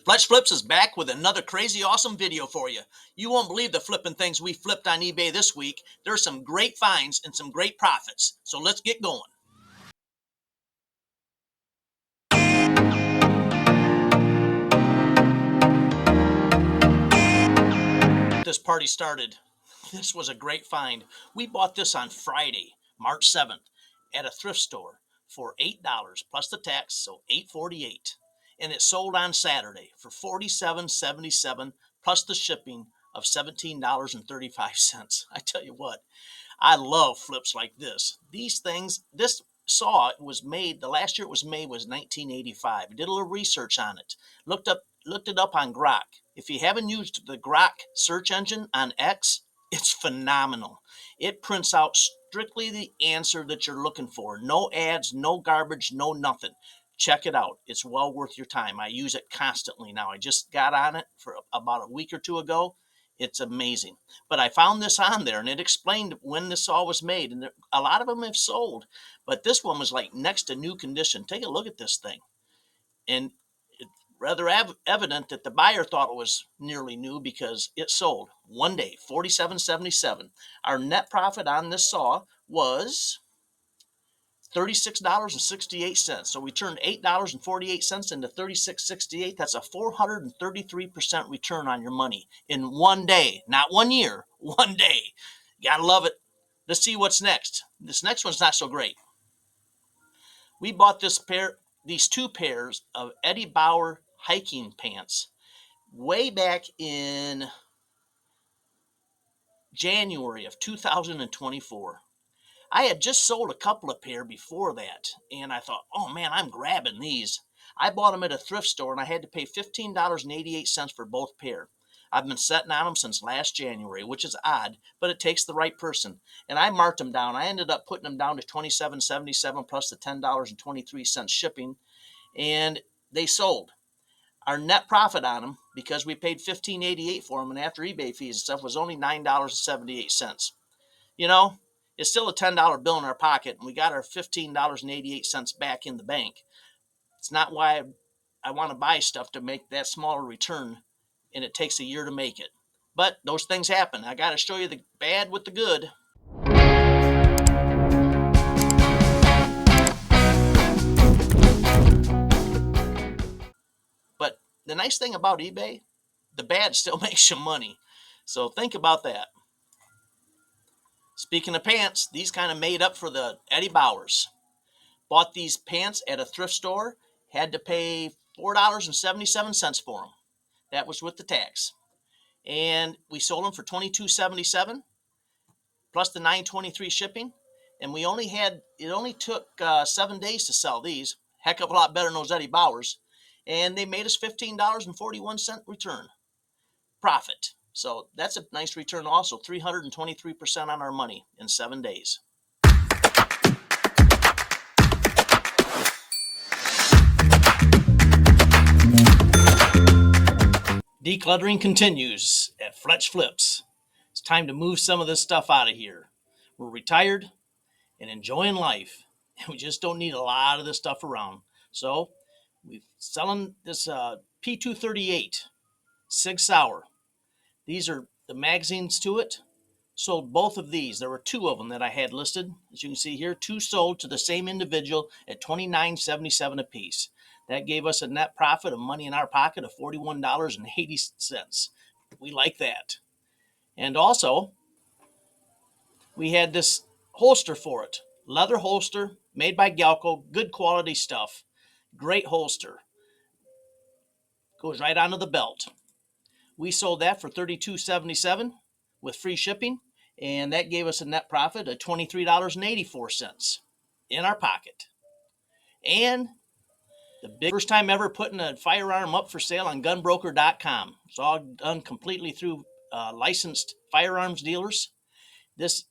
Fletch Flips is back with another crazy awesome video for you. You won't believe the flipping things we flipped on eBay this week. There's some great finds and some great profits. So let's get going. This party started. This was a great find. We bought this on Friday, March 7th at a thrift store for $8 plus the tax, so $8.48. And it sold on Saturday for $47.77 plus the shipping of $17.35. I tell you what, I love flips like this. These things, this saw it was made, the last year it was made was 1985. I did a little research on it. Looked it up on Grok. If you haven't used the Grok search engine on X, it's phenomenal. It prints out strictly the answer that you're looking for. No ads, no garbage, no nothing. Check it out. It's well worth your time. I use it constantly now. I just got on it for about a week or two ago. It's amazing. But I found this on there, and it explained when this saw was made. And a lot of them have sold. But this one was like next to new condition. Take a look at this thing. And it's rather evident that the buyer thought it was nearly new because it sold one day, $47.77. Our net profit on this saw was $36.68. So we turned $8.48 into $36.68. That's a 433% return on your money in one day, not 1 year, one day. You gotta love it. Let's see what's next. This next one's not so great. We bought these two pairs of Eddie Bauer hiking pants way back in January of 2024. I had just sold a couple of pair before that, and I thought, oh man, I'm grabbing these. I bought them at a thrift store, and I had to pay $15.88 for both pair. I've been sitting on them since last January, which is odd, but it takes the right person. And I marked them down. I ended up putting them down to $27.77 plus the $10.23 shipping, and they sold. Our net profit on them, because we paid $15.88 for them, and after eBay fees and stuff, was only $9.78. You know, it's still a $10 bill in our pocket, and we got our $15.88 back in the bank. It's not why I want to buy stuff to make that smaller return, and it takes a year to make it. But those things happen. I got to show you the bad with the good. But the nice thing about eBay, the bad still makes you money. So think about that. Speaking of pants, these kind of made up for the Eddie Bauers. Bought these pants at a thrift store, had to pay $4.77 for them. That was with the tax. And we sold them for $22.77 plus the $9.23 shipping. And it only took 7 days to sell these. Heck of a lot better than those Eddie Bauers. And they made us $15.41 return profit. So that's a nice return also, 323% on our money in 7 days. Decluttering continues at Fletch Flips. It's time to move some of this stuff out of here. We're retired and enjoying life, and we just don't need a lot of this stuff around. So we're selling this P238 Sig Sauer. These are the magazines to it. Sold both of these. There were two of them that I had listed. As you can see here, two sold to the same individual at $29.77 a piece. That gave us a net profit of money in our pocket of $41.80. We like that. And also, we had this holster for it. Leather holster, made by Galco, good quality stuff. Great holster. Goes right onto the belt. We sold that for $32.77 with free shipping, and that gave us a net profit of $23.84 in our pocket. And the big first time ever putting a firearm up for sale on gunbroker.com. It's all done completely through licensed firearms dealers. This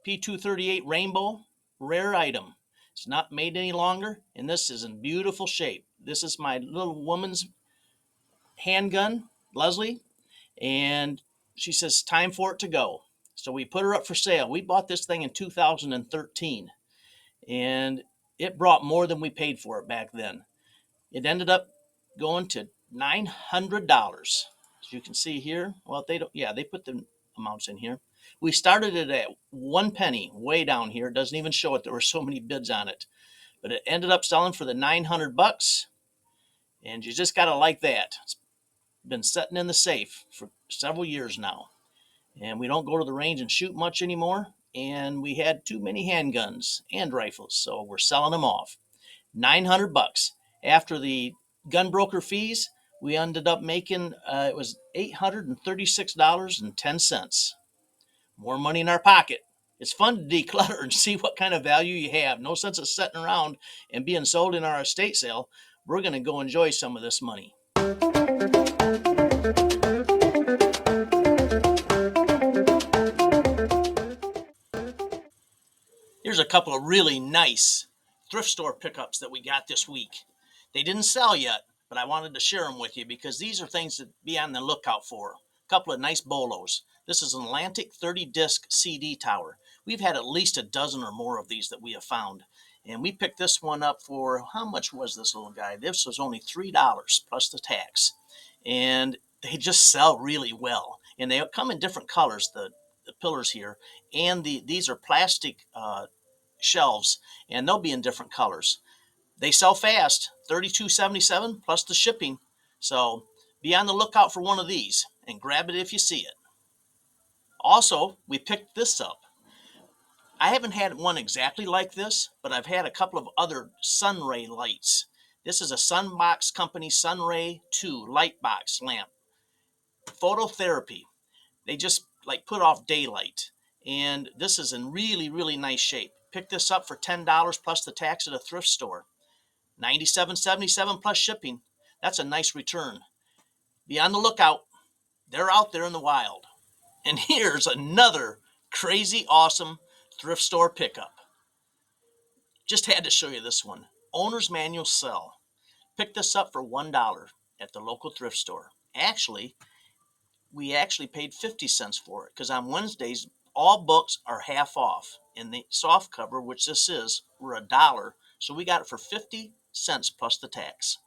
P238 Rainbow, rare item. It's not made any longer, and this is in beautiful shape. This is my little woman's handgun, Leslie, and she says time for it to go. So we put her up for sale. We bought this thing in 2013, and it brought more than we paid for it back then. It ended up going to $900. As you can see here, well, they don't, yeah, they put the amounts in here. We started it at 1 penny, way down here. It doesn't even show it. There were so many bids on it, but it ended up selling for the $900, and you just gotta like that. It's been sitting in the safe for several years now, and we don't go to the range and shoot much anymore. And we had too many handguns and rifles, so we're selling them off. $900. After the gun broker fees, we ended up making it was $836.10. More money in our pocket. It's fun to declutter and see what kind of value you have. No sense of sitting around and being sold in our estate sale. We're going to go enjoy some of this money. Here's a couple of really nice thrift store pickups that we got this week. They didn't sell yet, but I wanted to share them with you because these are things to be on the lookout for. A couple of nice bolos. This is an Atlantic 30-disc CD tower. We've had at least a dozen or more of these that we have found. And we picked this one up for, how much was this little guy? This was only $3 plus the tax. And they just sell really well. And they come in different colors, the pillars here. And these are plastic shelves, and they'll be in different colors. They sell fast, $32.77 plus the shipping. So be on the lookout for one of these and grab it if you see it. Also, we picked this up. I haven't had one exactly like this, but I've had a couple of other Sunray lights. This is a Sunbox Company Sunray 2 light box lamp. Phototherapy. They just like put off daylight. And this is in really, really nice shape. Picked this up for $10 plus the tax at a thrift store. $97.77 plus shipping. That's a nice return. Be on the lookout. They're out there in the wild. And here's another crazy awesome thrift store pickup. Just had to show you this one. Owner's Manual Sell. Picked this up for $1 at the local thrift store. We actually paid 50 cents for it because on Wednesdays, all books are half off. And the soft cover, which this is, were $1. So we got it for 50 cents plus the tax.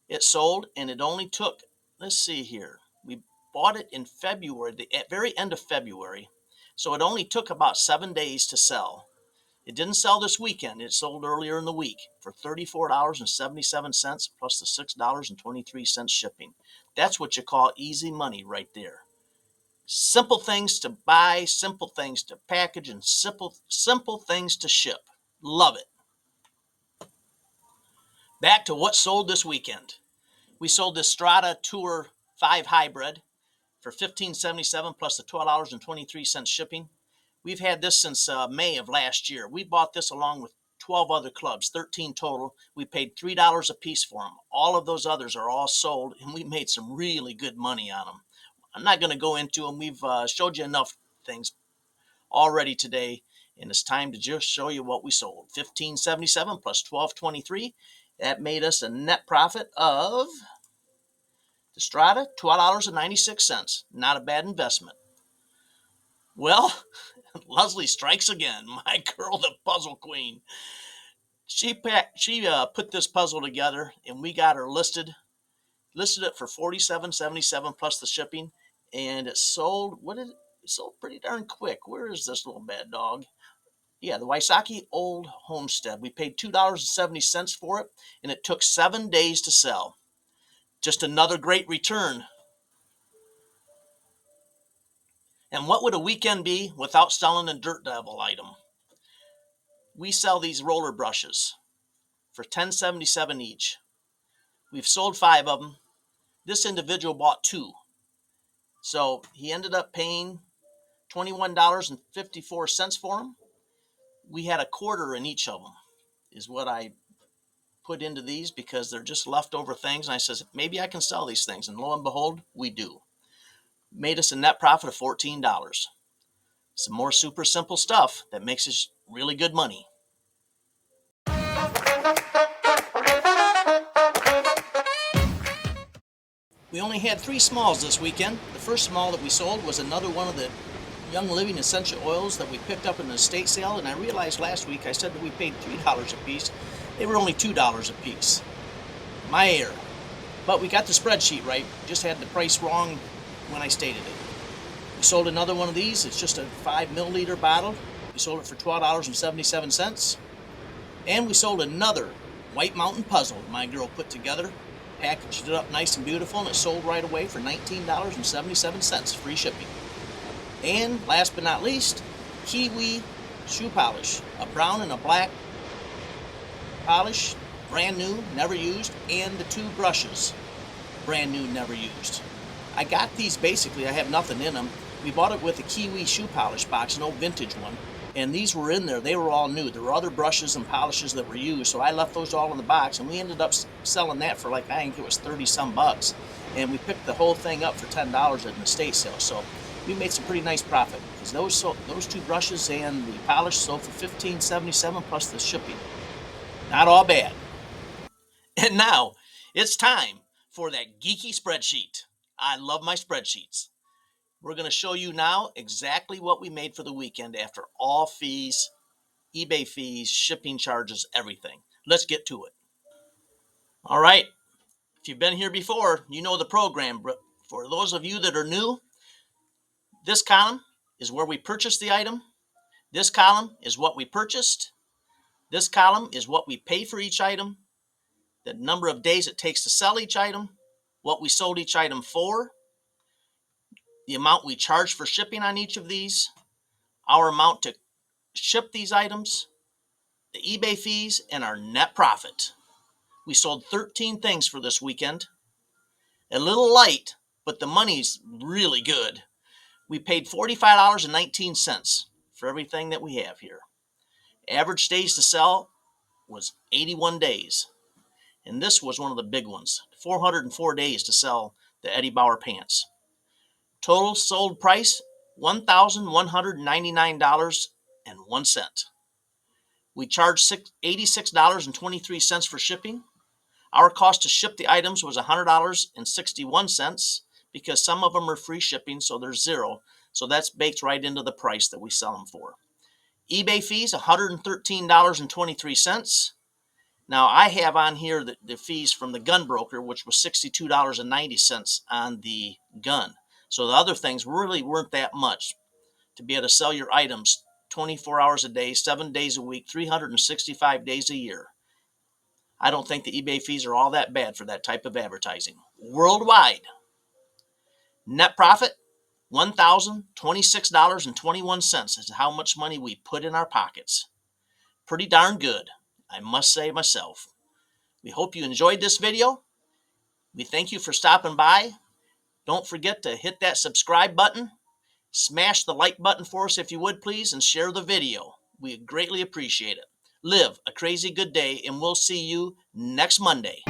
It sold, and it only took, let's see here. We bought it in February, the very end of February. So it only took about 7 days to sell. It didn't sell this weekend. It sold earlier in the week for $34.77 plus the $6.23 shipping. That's what you call easy money right there. Simple things to buy, simple things to package, and simple things to ship. Love it. Back to what sold this weekend. We sold this Strata Tour 5 Hybrid for $15.77 plus the $12.23 shipping. We've had this since May of last year. We bought this along with 12 other clubs, 13 total. We paid $3 a piece for them. All of those others are all sold, and we made some really good money on them. I'm not going to go into them. We've showed you enough things already today, and it's time to just show you what we sold. $15.77 plus $12.23. That made us a net profit of the Strata, $12.96. Not a bad investment. Well, Leslie strikes again. My girl, the puzzle queen. She put this puzzle together, and we got her listed it for $47.77 plus the shipping, and it sold. It sold pretty darn quick. Where is this little bad dog? Yeah, the Wysocki Old Homestead. We paid $2.70 for it, and it took 7 days to sell. Just another great return. And what would a weekend be without selling a Dirt Devil item? We sell these roller brushes for $10.77 each. We've sold 5 of them. This individual bought 2. So he ended up paying $21.54 for them. We had a quarter in each of them is what I put into these because they're just leftover things. And I says, maybe I can sell these things. And lo and behold, we do. Made us a net profit of $14. Some more super simple stuff that makes us really good money. We only had 3 smalls this weekend. The first small that we sold was another one of the Young Living essential oils that we picked up in the estate sale, and I realized last week I said that we paid $3 a piece. They were only $2 a piece. My error. But we got the spreadsheet right. Just had the price wrong when I stated it. We sold another one of these. It's just a 5 milliliter bottle. We sold it for $12.77. And we sold another White Mountain puzzle my girl put together. Packaged it up nice and beautiful, and it sold right away for $19.77, free shipping. And last but not least, Kiwi shoe polish. A brown and a black polish, brand new, never used, and the 2 brushes, brand new, never used. I got these basically, I have nothing in them. We bought it with a Kiwi shoe polish box, an old vintage one, and these were in there. They were all new. There were other brushes and polishes that were used, so I left those all in the box, and we ended up selling that for like, I think it was 30 some bucks, and we picked the whole thing up for $10 at an estate sale. So we made some pretty nice profit, because those 2 brushes and the polish sold for $15.77 plus the shipping. Not all bad. And now it's time for that geeky spreadsheet. I love my spreadsheets. We're going to show you now exactly what we made for the weekend after all fees, eBay fees, shipping charges, everything. Let's get to it. All right. If you've been here before, you know the program. But for those of you that are new, this column is where we purchased the item. This column is what we purchased. This column is what we pay for each item, the number of days it takes to sell each item, what we sold each item for, the amount we charge for shipping on each of these, our amount to ship these items, the eBay fees, and our net profit. We sold 13 things for this weekend. A little light, but the money's really good. We paid $45.19 for everything that we have here. Average days to sell was 81 days. And this was one of the big ones, 404 days to sell the Eddie Bauer pants. Total sold price, $1,199.01. We charged $86.23 for shipping. Our cost to ship the items was $100.61 because some of them are free shipping, so there's zero. So that's baked right into the price that we sell them for. eBay fees, $113.23. Now, I have on here the fees from the gun broker, which was $62.90 on the gun. So the other things really weren't that much to be able to sell your items 24 hours a day, 7 days a week, 365 days a year. I don't think the eBay fees are all that bad for that type of advertising. Worldwide, net profit, $1,026.21 is how much money we put in our pockets. Pretty darn good, I must say myself. We hope you enjoyed this video. We thank you for stopping by. Don't forget to hit that subscribe button. Smash the like button for us if you would, please, and share the video. We greatly appreciate it. Live a crazy good day, and we'll see you next Monday.